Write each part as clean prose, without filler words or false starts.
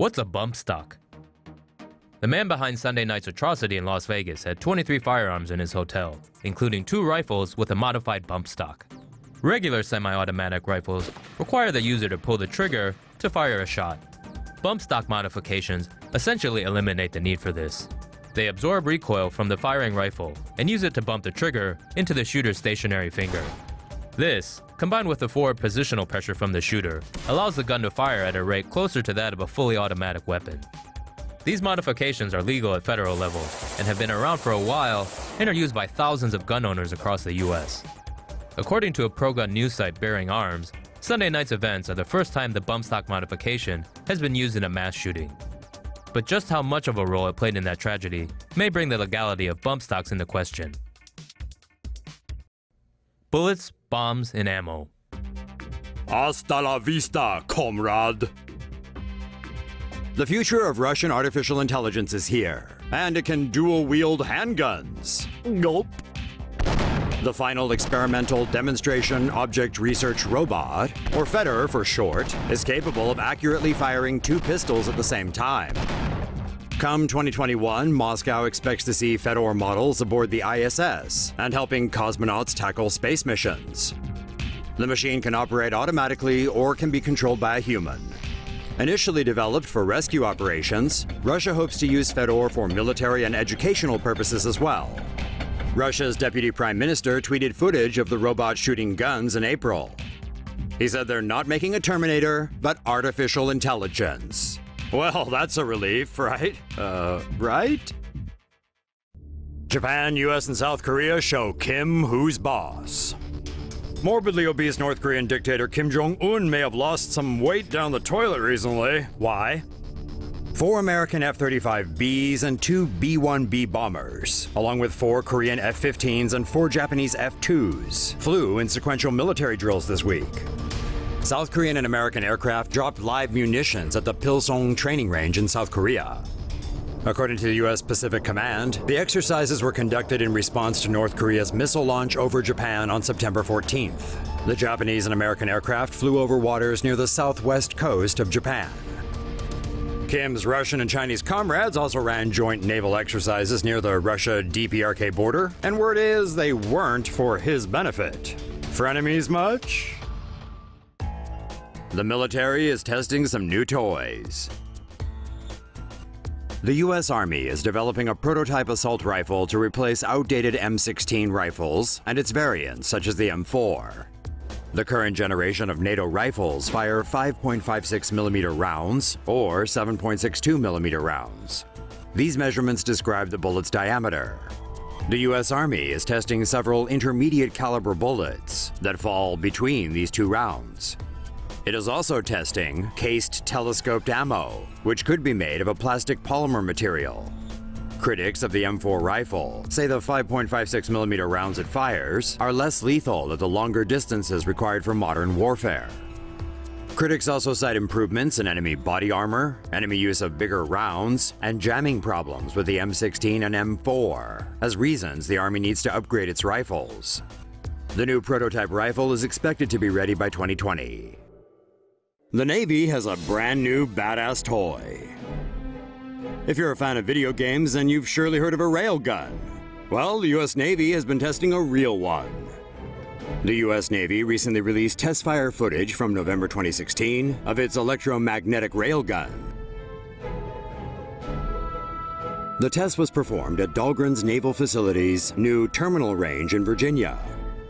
What's a bump stock? The man behind Sunday night's atrocity in Las Vegas had 23 firearms in his hotel, including 2 rifles with a modified bump stock. Regular semi-automatic rifles require the user to pull the trigger to fire a shot. Bump stock modifications essentially eliminate the need for this. They absorb recoil from the firing rifle and use it to bump the trigger into the shooter's stationary finger. This, combined with the forward positional pressure from the shooter, allows the gun to fire at a rate closer to that of a fully automatic weapon. These modifications are legal at federal level and have been around for a while and are used by thousands of gun owners across the US. According to a pro-gun news site bearing arms, Sunday night's events are the first time the bump stock modification has been used in a mass shooting. But just how much of a role it played in that tragedy may bring the legality of bump stocks into question. Bullets, bombs, and ammo. Hasta la vista, comrade. The future of Russian artificial intelligence is here, and it can dual-wield handguns. Gulp. The final experimental demonstration object research robot, or FEDOR for short, is capable of accurately firing 2 pistols at the same time. Come 2021, Moscow expects to see FEDOR models aboard the ISS and helping cosmonauts tackle space missions. The machine can operate automatically or can be controlled by a human. Initially developed for rescue operations, Russia hopes to use FEDOR for military and educational purposes as well. Russia's deputy prime minister tweeted footage of the robot shooting guns in April. He said they're not making a Terminator, but artificial intelligence. Well, that's a relief, right? Right? Japan, US, and South Korea show Kim who's boss. Morbidly obese North Korean dictator Kim Jong-un may have lost some weight down the toilet recently. Why? 4 American F-35Bs and 2 B-1B bombers, along with 4 Korean F-15s and 4 Japanese F-2s, flew in sequential military drills this week. South Korean and American aircraft dropped live munitions at the Pilsong training range in South Korea. According to the U.S. Pacific Command, the exercises were conducted in response to North Korea's missile launch over Japan on September 14th. The Japanese and American aircraft flew over waters near the southwest coast of Japan. Kim's Russian and Chinese comrades also ran joint naval exercises near the Russia-DPRK border, and word is they weren't for his benefit. Frenemies much? The military is testing some new toys. The U.S. Army is developing a prototype assault rifle to replace outdated M16 rifles and its variants, such as the M4. The current generation of NATO rifles fire 5.56mm rounds or 7.62mm rounds. These measurements describe the bullet's diameter. The U.S. Army is testing several intermediate caliber bullets that fall between these 2 rounds. It is also testing cased telescoped ammo, which could be made of a plastic polymer material. Critics of the M4 rifle say the 5.56mm rounds it fires are less lethal at the longer distances required for modern warfare. Critics also cite improvements in enemy body armor, enemy use of bigger rounds, and jamming problems with the M16 and M4 as reasons the Army needs to upgrade its rifles. The new prototype rifle is expected to be ready by 2020. The Navy has a brand new badass toy. If you're a fan of video games, then you've surely heard of a railgun. Well, the US Navy has been testing a real one. The US Navy recently released test fire footage from November 2016 of its electromagnetic railgun. The test was performed at Dahlgren's Naval Facility's new terminal range in Virginia.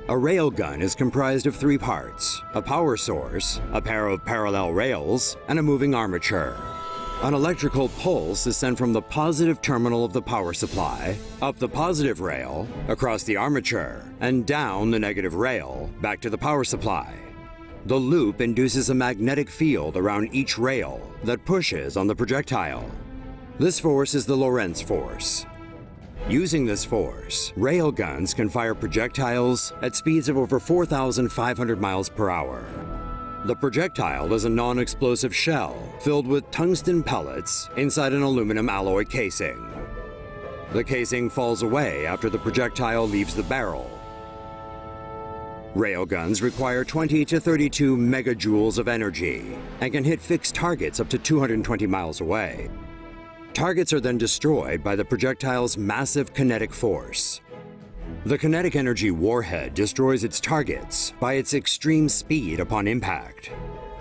A railgun is comprised of 3 parts: a power source, a pair of parallel rails, and a moving armature. An electrical pulse is sent from the positive terminal of the power supply, up the positive rail, across the armature, and down the negative rail, back to the power supply. The loop induces a magnetic field around each rail that pushes on the projectile. This force is the Lorentz force. Using this force, railguns can fire projectiles at speeds of over 4,500 miles per hour. The projectile is a non-explosive shell filled with tungsten pellets inside an aluminum alloy casing. The casing falls away after the projectile leaves the barrel. Railguns require 20 to 32 megajoules of energy and can hit fixed targets up to 220 miles away. Targets are then destroyed by the projectile's massive kinetic force. The kinetic energy warhead destroys its targets by its extreme speed upon impact.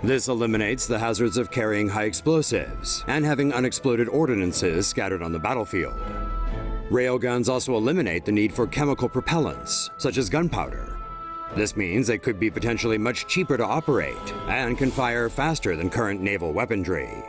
This eliminates the hazards of carrying high explosives and having unexploded ordnances scattered on the battlefield. Railguns also eliminate the need for chemical propellants, such as gunpowder. This means they could be potentially much cheaper to operate and can fire faster than current naval weaponry.